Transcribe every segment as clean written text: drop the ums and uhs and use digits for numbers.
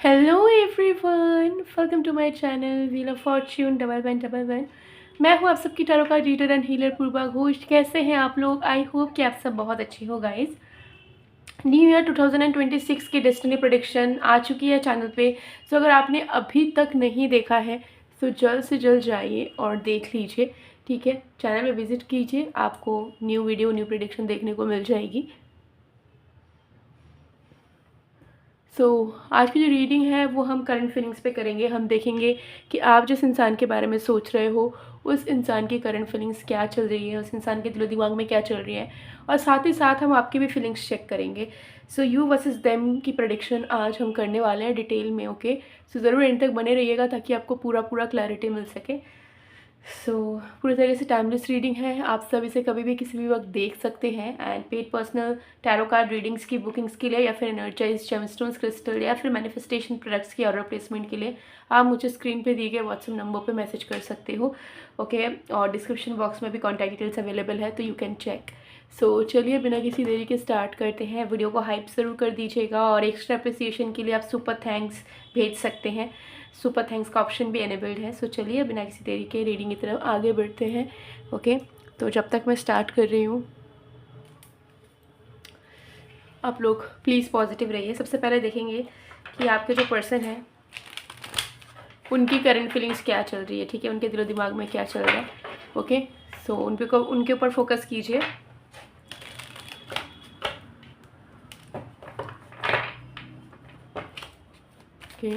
Hello everyone, welcome to my channel wheel of fortune double one double one. मैं हूँ आप सबकी tarot का reader and healer Purva Ghosh. कैसे हैं आप लोग? आई होप कि आप सब बहुत अच्छे हो गाइस। न्यू ईयर 2026 की डेस्टिनी प्रेडिक्शन आ चुकी है चैनल पे। सो अगर आपने अभी तक नहीं देखा है तो जल्द से जल्द जाइए और देख लीजिए। ठीक है, चैनल में विजिट कीजिए, आपको न्यू वीडियो न्यू प्रेडिक्शन देखने को मिल जाएगी। आज की जो रीडिंग है वो हम करंट फीलिंग्स पे करेंगे। हम देखेंगे कि आप जिस इंसान के बारे में सोच रहे हो उस इंसान की करंट फीलिंग्स क्या चल रही है, उस इंसान के दिलो दिमाग में क्या चल रही है, और साथ ही साथ हम आपकी भी फीलिंग्स चेक करेंगे। यू वर्सेस देम की प्रेडिक्शन आज हम करने वाले हैं डिटेल में। ओके, ज़रूर एंड तक बने रहिएगा ताकि आपको पूरा क्लैरिटी मिल सके। पूरी तरीके से टाइमलेस रीडिंग है, आप सब इसे कभी भी किसी भी वक्त देख सकते हैं। And paid personal tarot card readings की बुकिंग्स के लिए या फिर एनर्जाइज जेमस्टोन्स क्रिस्टल या फिर मैनिफेस्टेशन प्रोडक्ट्स की ऑर्डर प्लेसमेंट के लिए आप मुझे स्क्रीन पे दिए गए व्हाट्सएप नंबर पे मैसेज कर सकते हो। ओके, और डिस्क्रिप्शन बॉक्स में भी कॉन्टैक्ट डिटेल्स अवेलेबल है, तो यू कैन चेक। चलिए बिना किसी देरी के स्टार्ट करते हैं। वीडियो को हाइप ज़रूर कर दीजिएगा और एक्स्ट्रा अप्रिसिएशन के लिए आप सुपर थैंक्स भेज सकते हैं। सुपर थैंक्स का ऑप्शन भी एनेबल्ड है। चलिए बिना किसी देरी के रीडिंग की तरफ आगे बढ़ते हैं। ओके, तो जब तक मैं स्टार्ट कर रही हूँ आप लोग प्लीज़ पॉजिटिव रहिए। सबसे पहले देखेंगे कि आपके जो पर्सन है उनकी करंट फीलिंग्स क्या चल रही है। ठीक है, उनके दिलो दिमाग में क्या चल रहा है। ओके, उनके ऊपर फोकस कीजिए। Okay,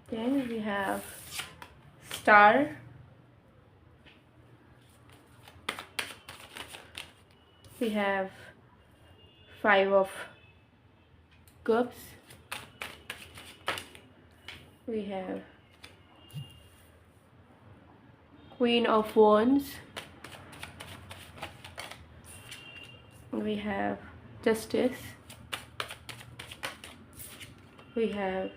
then we have star, we have 5 of cups, we have queen of wands, we have justice, we have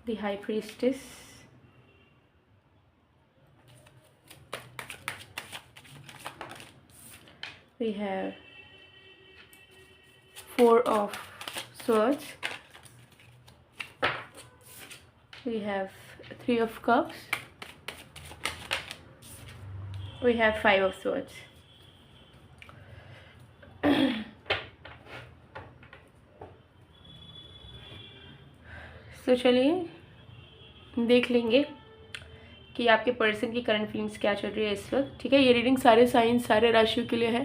the high priestess, we have 4 of swords, we have 3 of cups, we have 5 of swords. चलिए देख लेंगे कि आपके person की current feelings क्या चल रही है इस वक्त। ठीक है, ये रीडिंग सारे साइंस सारे राशियों के लिए है,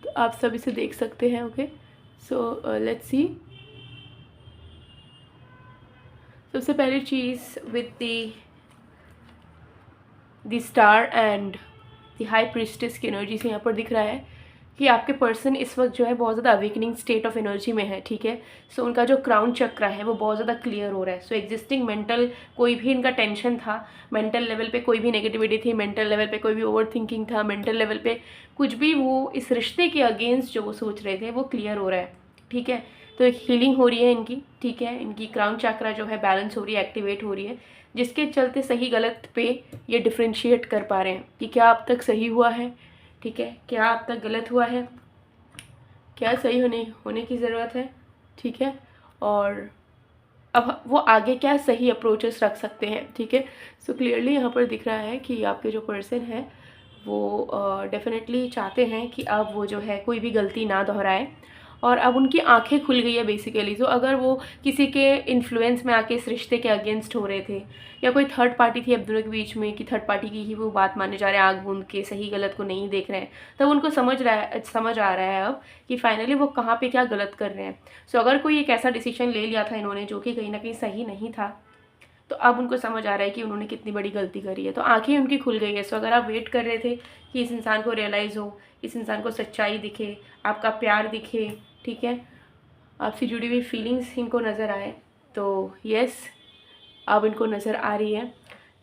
तो आप सब इसे देख सकते हैं। Okay, let's see. सबसे पहली चीज़ with the star and the high priestess की एनर्जी से यहाँ पर दिख रहा है कि आपके पर्सन इस वक्त जो है बहुत ज़्यादा अवेकनिंग स्टेट ऑफ एनर्जी में है। ठीक है, उनका जो क्राउन चक्र है वो बहुत ज़्यादा क्लियर हो रहा है। एग्जिस्टिंग मेंटल कोई भी इनका टेंशन था, मेंटल लेवल पे कोई भी नेगेटिविटी थी, मेंटल लेवल पे कोई भी ओवर थिंकिंग था, मेंटल लेवल पे कुछ भी वो इस रिश्ते के अगेंस्ट जो वो सोच रहे थे वो क्लियर हो रहा है। ठीक है, तो एक हीलिंग हो रही है इनकी। ठीक है, इनकी क्राउन चक्रा जो है बैलेंस हो रही है, एक्टिवेट हो रही है, जिसके चलते सही गलत पे ये डिफ्रेंशिएट कर पा रहे हैं कि क्या अब तक सही हुआ है, ठीक है, क्या अब तक गलत हुआ है, क्या सही होने की ज़रूरत है। ठीक है, और अब वो आगे क्या सही अप्रोचेस रख सकते हैं। ठीक है, क्लियरली यहाँ पर दिख रहा है कि आपके जो पर्सन है वो डेफिनेटली चाहते हैं कि अब वो जो है कोई भी गलती ना दोहराए, और अब उनकी आंखें खुल गई है बेसिकली। अगर वो किसी के इन्फ्लुएंस में आके इस रिश्ते के अगेंस्ट हो रहे थे या कोई थर्ड पार्टी थी अब दोनों के बीच में कि थर्ड पार्टी की ही वो बात मानने जा रहे हैं, आग बूंद के सही गलत को नहीं देख रहे हैं, तब उनको समझ आ रहा है अब कि फाइनली वो कहाँ पे क्या गलत कर रहे हैं। अगर कोई एक ऐसा डिसीजन ले लिया था इन्होंने जो कि कहीं ना कहीं सही नहीं था, तो अब उनको समझ आ रहा है कि उन्होंने कितनी बड़ी गलती करी है, तो आंखें उनकी खुल गई है। अगर आप वेट कर रहे थे कि इस इंसान को रियलाइज़ हो, इस इंसान को सच्चाई दिखे, आपका प्यार दिखे, ठीक है, आपसे जुड़ी हुई फीलिंग्स इनको नज़र आए, तो यस अब इनको नज़र आ रही है।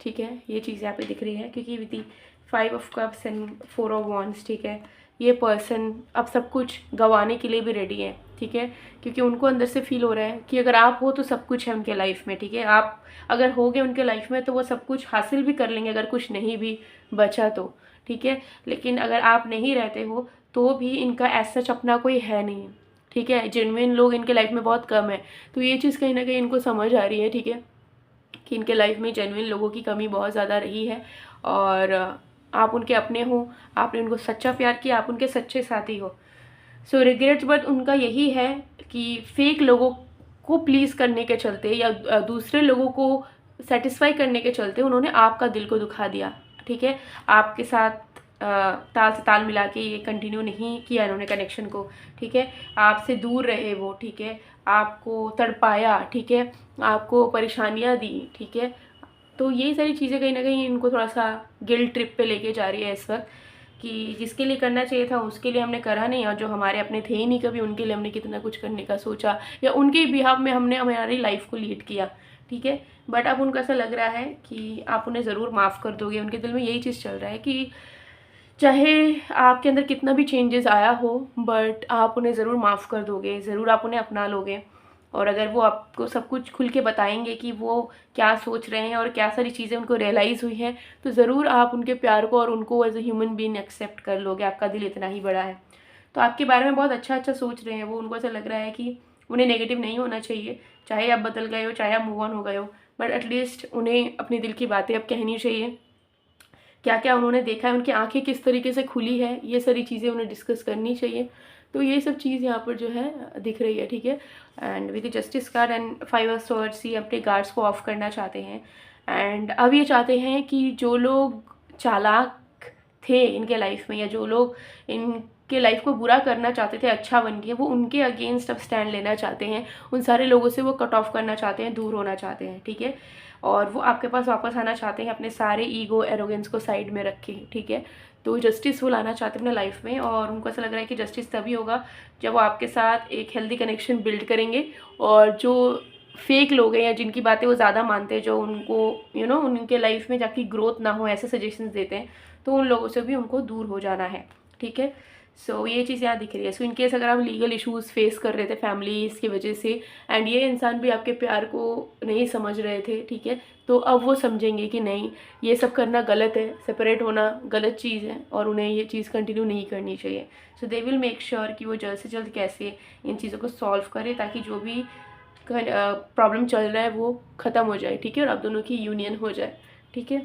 ठीक है, ये चीज़ यहाँ पे दिख रही है क्योंकि with the 5 of cups and 4 of wands, ठीक है, ये पर्सन अब सब कुछ गंवाने के लिए भी रेडी है, ठीक है, क्योंकि उनको अंदर से फील हो रहा है कि अगर आप हो तो सब कुछ है उनके लाइफ में, ठीक है, आप अगर हो गए उनके लाइफ में तो वो सब कुछ हासिल भी कर लेंगे अगर कुछ नहीं भी बचा तो, ठीक है। लेकिन अगर आप नहीं रहते हो तो भी इनका ऐसा सच अपना कोई है नहीं, ठीक है, जेन्युइन लोग इनके लाइफ में बहुत कम है। तो ये चीज़ कहीं ना कहीं इनको समझ आ रही है, ठीक है, कि इनके लाइफ में जेन्युइन लोगों की कमी बहुत ज़्यादा रही है। और आप उनके अपने हो, आपने उनको सच्चा प्यार किया, आप उनके सच्चे साथी हो। सो रिग्रेट्स बट उनका यही है कि फेक लोगों को प्लीज़ करने के चलते या दूसरे लोगों को सेटिस्फाई करने के चलते उन्होंने आपका दिल को दुखा दिया, ठीक है। आपके साथ ताल से ताल मिला के ये कंटिन्यू नहीं किया इन्होंने कनेक्शन को, ठीक है, आपसे दूर रहे वो, ठीक है, आपको तड़पाया, ठीक है, आपको परेशानियाँ दी, ठीक है। तो ये सारी चीज़ें कहीं ना कहीं इनको थोड़ा सा गिल्ट ट्रिप पे लेके जा रही है इस वक्त, कि जिसके लिए करना चाहिए था उसके लिए हमने करा नहीं, और जो हमारे अपने थे ही नहीं कभी उनके लिए हमने कितना कुछ करने का सोचा, या उनके बिहाफ में हमने हमारी लाइफ को लीड किया, ठीक है। बट अब उनको ऐसा लग रहा है कि आप उन्हें ज़रूर माफ़ कर दोगे। उनके दिल में यही चीज़ चल रहा है कि चाहे आपके अंदर कितना भी चेंजेस आया हो बट आप उन्हें ज़रूर माफ़ कर दोगे, ज़रूर आप उन्हें अपना लोगे। और अगर वो आपको सब कुछ खुल के बताएंगे कि वो क्या सोच रहे हैं और क्या सारी चीज़ें उनको रियलाइज़ हुई हैं, तो ज़रूर आप उनके प्यार को और उनको as a human being accept कर लोगे। आपका दिल इतना ही बड़ा है। तो आपके बारे में बहुत अच्छा अच्छा सोच रहे हैं वो। उनको ऐसा लग रहा है कि उन्हें नेगेटिव नहीं होना चाहिए, चाहे आप बदल गए हो, चाहे आप मूव ऑन हो गए हो, बट एटलीस्ट उन्हें अपने दिल की बातें अब कहनी चाहिए। क्या क्या उन्होंने देखा है, उनकी आंखें किस तरीके से खुली है, ये सारी चीज़ें उन्हें डिस्कस करनी चाहिए। तो ये सब चीज़ यहाँ पर जो है दिख रही है, ठीक है। And with justice card and 5 of swords, ये अपने गार्ड्स को ऑफ करना चाहते हैं। एंड अब ये चाहते हैं कि जो लोग चालाक थे इनके लाइफ में, या जो लोग इनके लाइफ को बुरा करना चाहते थे अच्छा बन के, वो उनके अगेंस्ट अब स्टैंड लेना चाहते हैं। उन सारे लोगों से वो कट ऑफ करना चाहते हैं, दूर होना चाहते हैं, ठीक है। और वो आपके पास वापस आना चाहते हैं अपने सारे ईगो एरोगेंस को साइड में रख के, ठीक है। तो जस्टिस वो लाना चाहते हैं अपने लाइफ में, और उनको ऐसा लग रहा है कि जस्टिस तभी होगा जब वो आपके साथ एक हेल्दी कनेक्शन बिल्ड करेंगे। और जो फेक लोग हैं या जिनकी बातें वो ज़्यादा मानते हैं, जो उनको उनके लाइफ में जाके ग्रोथ ना हो ऐसे सजेशंस देते हैं, तो उन लोगों से भी उनको दूर हो जाना है, ठीक है। सो ये चीज़ यहाँ दिख रही है। सो इनकेस अगर आप लीगल इश्यूज़ फेस कर रहे थे फैमिलीज़ की वजह से, एंड ये इंसान भी आपके प्यार को नहीं समझ रहे थे, ठीक है, तो अब वो समझेंगे कि नहीं, ये सब करना गलत है, सेपरेट होना गलत चीज़ है, और उन्हें ये चीज़ कंटिन्यू नहीं करनी चाहिए। सो दे विल मेक श्योर कि वो जल्द से जल्द कैसे इन चीज़ों को सॉल्व करें, ताकि जो भी प्रॉब्लम चल रहा है वो ख़त्म हो जाए, ठीक है, और आप दोनों की यूनियन हो जाए, ठीक है।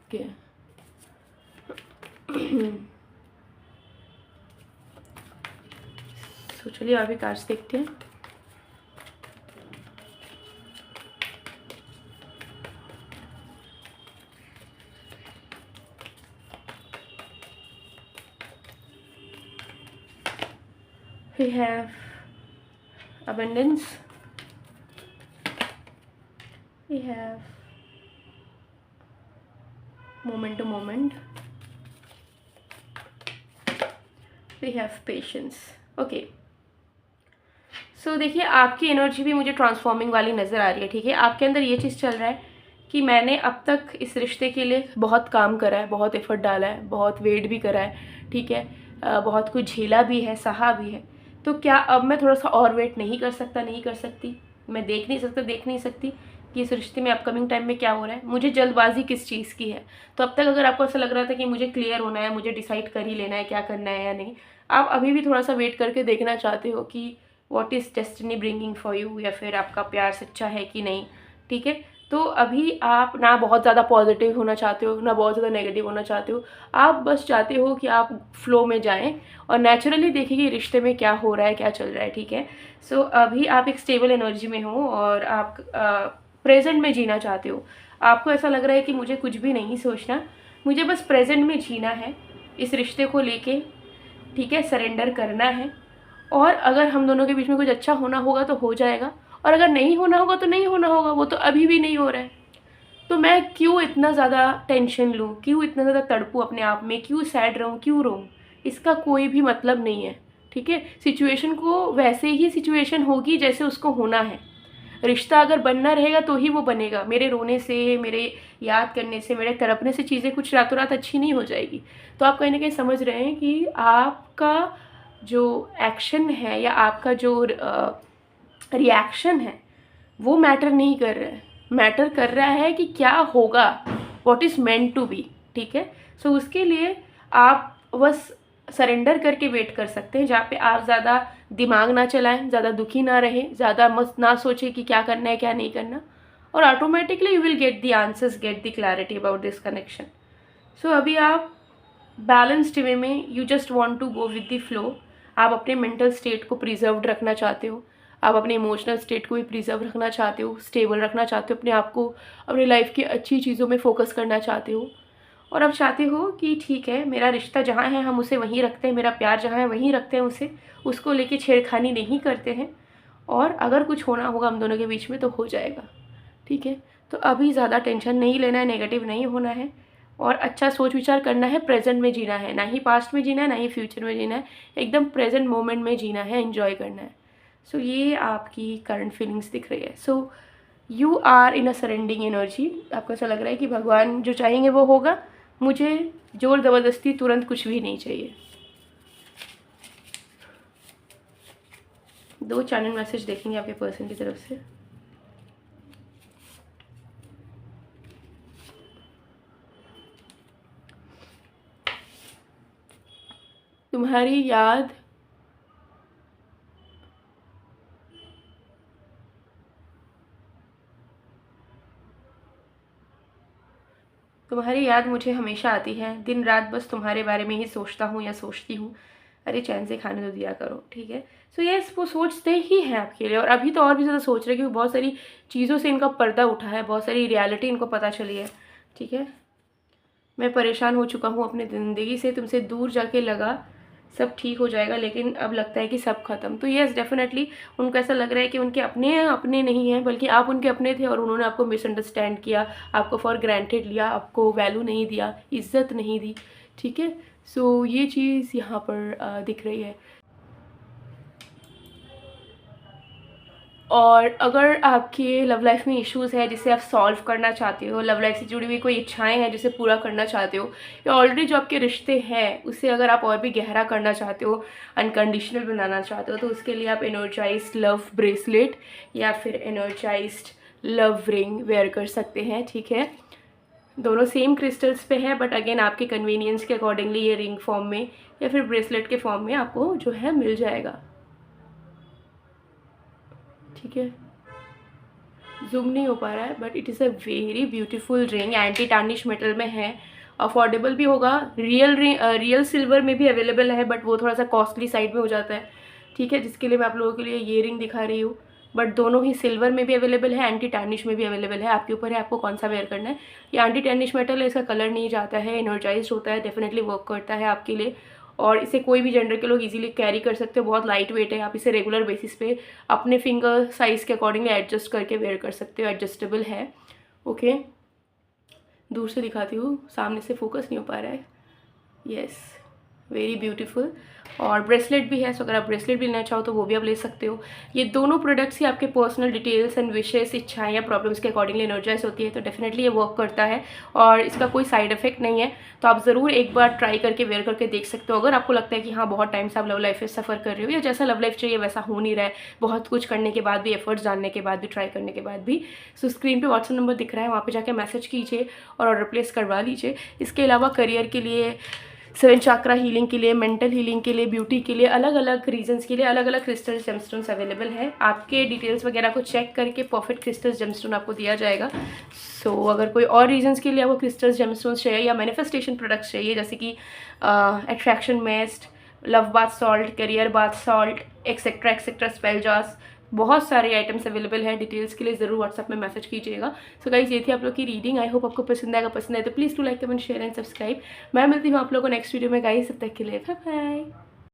ओके तो चलिए अभी कार्ड्स देखते हैं। We have abundance, we have moment to moment, we have patience. Okay, सो देखिए आपकी एनर्जी भी मुझे ट्रांसफॉर्मिंग वाली नज़र आ रही है, ठीक है। आपके अंदर ये चीज़ चल रहा है कि मैंने अब तक इस रिश्ते के लिए बहुत काम करा है, बहुत एफर्ट डाला है, बहुत वेट भी करा है, ठीक है, बहुत कुछ झेला भी है, सहा भी है। तो क्या अब मैं थोड़ा सा और वेट नहीं कर सकता, नहीं कर सकती? मैं देख नहीं सकती कि इस रिश्ते में अपकमिंग टाइम में क्या हो रहा है? मुझे जल्दबाजी किस चीज़ की है? तो अब तक अगर आपको ऐसा लग रहा था कि मुझे क्लियर होना है, मुझे डिसाइड कर ही लेना है क्या करना है या नहीं, आप अभी भी थोड़ा सा वेट करके देखना चाहते हो कि what is destiny bringing for you, या फिर आपका प्यार सच्चा है कि नहीं, ठीक है। तो अभी आप ना बहुत ज़्यादा पॉजिटिव होना चाहते हो, ना बहुत ज़्यादा नेगेटिव होना चाहते हो। आप बस चाहते हो कि आप फ्लो में जाएं और नेचुरली देखिए कि रिश्ते में क्या हो रहा है, क्या चल रहा है, ठीक है। सो अभी आप एक स्टेबल एनर्जी में हो और आप प्रेजेंट में जीना चाहते हो। आपको ऐसा लग रहा है कि मुझे कुछ भी नहीं सोचना, मुझे बस प्रेजेंट में जीना है, इस रिश्ते को लेके, ठीक है, सरेंडर करना है। और अगर हम दोनों के बीच में कुछ अच्छा होना होगा तो हो जाएगा, और अगर नहीं होना होगा तो नहीं होना होगा, वो तो अभी भी नहीं हो रहा है। तो मैं क्यों इतना ज़्यादा टेंशन लूँ, क्यों इतना ज़्यादा तड़पूँ अपने आप में, क्यों सैड रहूँ, क्यों रोऊँ? इसका कोई भी मतलब नहीं है, ठीक है। सिचुएशन को वैसे ही सिचुएशन होगी जैसे उसको होना है। रिश्ता अगर बनना रहेगा तो ही वो बनेगा। मेरे रोने से, मेरे याद करने से, मेरे तड़पने से चीज़ें कुछ रातों रात अच्छी नहीं हो जाएगी। तो आप कहीं ना कहीं समझ रहे हैं कि आपका जो एक्शन है या आपका जो रिएक्शन है वो मैटर नहीं कर रहा है, मैटर कर रहा है कि क्या होगा, what is meant to be. ठीक है, सो उसके लिए आप बस सरेंडर करके वेट कर सकते हैं, जहाँ पे आप ज़्यादा दिमाग ना चलाएं, ज़्यादा दुखी ना रहें, ज़्यादा मस्त ना सोचें कि क्या करना है क्या नहीं करना, और automatically you will get the answers, get the clarity about this connection. So अभी आप बैलेंस्ड वे में, you just want to go with the flow. आप अपने मेंटल स्टेट को प्रिजर्व्ड रखना चाहते हो, आप अपने इमोशनल स्टेट को भी प्रिजर्व रखना चाहते हो, स्टेबल रखना चाहते हो, अपने आप को अपनी लाइफ की अच्छी चीज़ों में फोकस करना चाहते हो, और आप चाहते हो कि ठीक है मेरा रिश्ता जहाँ है हम उसे वहीं रखते हैं, मेरा प्यार जहाँ है वहीं रखते हैं उसे, उसको लेके छेड़खानी नहीं करते हैं, और अगर कुछ होना होगा हम दोनों के बीच में तो हो जाएगा। ठीक है, तो अभी ज़्यादा टेंशन नहीं लेना है, नेगेटिव नहीं होना है, और अच्छा सोच विचार करना है, प्रेजेंट में जीना है, ना ही पास्ट में जीना है ना ही फ्यूचर में जीना है, एकदम प्रेजेंट मोमेंट में जीना है, एंजॉय करना है। सो ये आपकी करंट फीलिंग्स दिख रही है। So you are in a surrendering energy. आपको ऐसा लग रहा है कि भगवान जो चाहेंगे वो होगा, मुझे जोर ज़बरदस्ती तुरंत कुछ भी नहीं चाहिए। 2 चैनल मैसेज देखेंगे आपके पर्सन की तरफ से। तुम्हारी याद मुझे हमेशा आती है, दिन रात बस तुम्हारे बारे में ही सोचता हूँ या सोचती हूँ। अरे चैन से खाने तो दिया करो। ठीक है, सो यस वो सोचते ही हैं आपके लिए, और अभी तो और भी ज़्यादा सोच रहे हैं क्योंकि बहुत सारी चीज़ों से इनका पर्दा उठा है, बहुत सारी रियलिटी इनको पता चली है। ठीक है, मैं परेशान हो चुका हूँ अपनी ज़िंदगी से, तुमसे दूर जाके लगा सब ठीक हो जाएगा, लेकिन अब लगता है कि सब खत्म। तो येस डेफिनेटली उनको ऐसा लग रहा है कि उनके अपने अपने नहीं हैं, बल्कि आप उनके अपने थे और उन्होंने आपको मिसअंडरस्टैंड किया, आपको फॉर ग्रांटेड लिया, आपको वैल्यू नहीं दिया, इज्जत नहीं दी। ठीक है, सो ये चीज़ यहाँ पर दिख रही है। और अगर आपके लव लाइफ में इश्यूज़ है जिसे आप सॉल्व करना चाहते हो, लव लाइफ से जुड़ी हुई कोई इच्छाएं हैं जिसे पूरा करना चाहते हो, या ऑलरेडी जो आपके रिश्ते हैं उसे अगर आप और भी गहरा करना चाहते हो, अनकंडीशनल बनाना चाहते हो, तो उसके लिए आप एनर्जाइज्ड लव ब्रेसलेट या फिर एनर्जाइज्ड लव रिंग वेयर कर सकते हैं। ठीक है, दोनों सेम क्रिस्टल्स पे है, बट अगेन आपके कन्वीनियंस के अकॉर्डिंगली ये रिंग फॉर्म में या फिर ब्रेसलेट के फॉर्म में आपको जो है मिल जाएगा। ठीक है, जूम नहीं हो पा रहा है, but it is a very beautiful ring, anti tarnish metal में है, अफोर्डेबल भी होगा, रियल सिल्वर में भी अवेलेबल है, बट वो थोड़ा सा कॉस्टली साइड में हो जाता है। ठीक है, जिसके लिए मैं आप लोगों के लिए ये रिंग दिखा रही हूँ, बट दोनों ही सिल्वर में भी अवेलेबल है, एंटी टार्निश में भी अवेलेबल है, आपके ऊपर है आपको कौन सा वेयर करना है। ये एंटी टार्निश मेटल है, इसका कलर नहीं जाता है, एनर्जाइज होता है, डेफिनेटली वर्क करता है आपके लिए, और इसे कोई भी जेंडर के लोग इजीली कैरी कर सकते हो, बहुत लाइट वेट है, आप इसे रेगुलर बेसिस पे अपने फिंगर साइज़ के अकॉर्डिंगली एडजस्ट करके वेयर कर सकते हो, एडजस्टेबल है। ओके, दूर से दिखाती हूँ, सामने से फोकस नहीं हो पा रहा है। यस, वेरी ब्यूटीफुल, और ब्रेसलेट भी है, सो अगर आप ब्रेसलेट भी लेना चाहो तो वो भी आप ले सकते हो। ये दोनों प्रोडक्ट्स ही आपके पर्सनल डिटेल्स एंड विशेस, इच्छाएं या प्रॉब्लम्स के अकॉर्डिंगली एनर्जाइज होती है, तो डेफिनेटली ये वर्क करता है और इसका कोई साइड इफेक्ट नहीं है। तो आप ज़रूर एक बार ट्राई करके वेयर करके देख सकते हो, अगर आपको लगता है कि हाँ बहुत टाइम से आप लव लाइफ में सफ़र कर रहे हो, या जैसा लव लाइफ चाहिए वैसा हो नहीं रहा है, बहुत कुछ करने के बाद भी, एफर्ट्स जानने के बाद भी, ट्राई करने के बाद भी। सो स्क्रीन पर व्हाट्सएप नंबर दिख रहा है, वहाँ पर जाकर मैसेज कीजिए और ऑर्डर प्लेस करवा लीजिए। इसके अलावा करियर के लिए, 7 चाक्रा हीलिंग के लिए, मेंटल हीलिंग के लिए, ब्यूटी के लिए, अलग अलग रीजंस के लिए अलग अलग क्रिस्टल जेमस्टोन्स अवेलेबल है। आपके डिटेल्स वगैरह को चेक करके परफेक्ट क्रिस्टल जेमस्टोन आपको दिया जाएगा। सो अगर कोई और रीजंस के लिए आपको क्रिस्टल जेमस्टोन्स चाहिए या मैनिफेस्टेशन प्रोडक्ट्स चाहिए, जैसे कि attraction mist, love bath salt, career bath salt, etcetera etcetera, spell jars, बहुत सारे आइटम्स अवेलेबल हैं। डिटेल्स के लिए ज़रूर व्हाट्सएप में मैसेज कीजिएगा। सो गाइस, ये थी आप लोग की रीडिंग। आई होप आपको पसंद आएगा, पसंद आए तो please to like, comment, share and subscribe. मैं मिलती हूँ आप लोगों को नेक्स्ट वीडियो में गाइस, तब तक के लिए बाय बाय।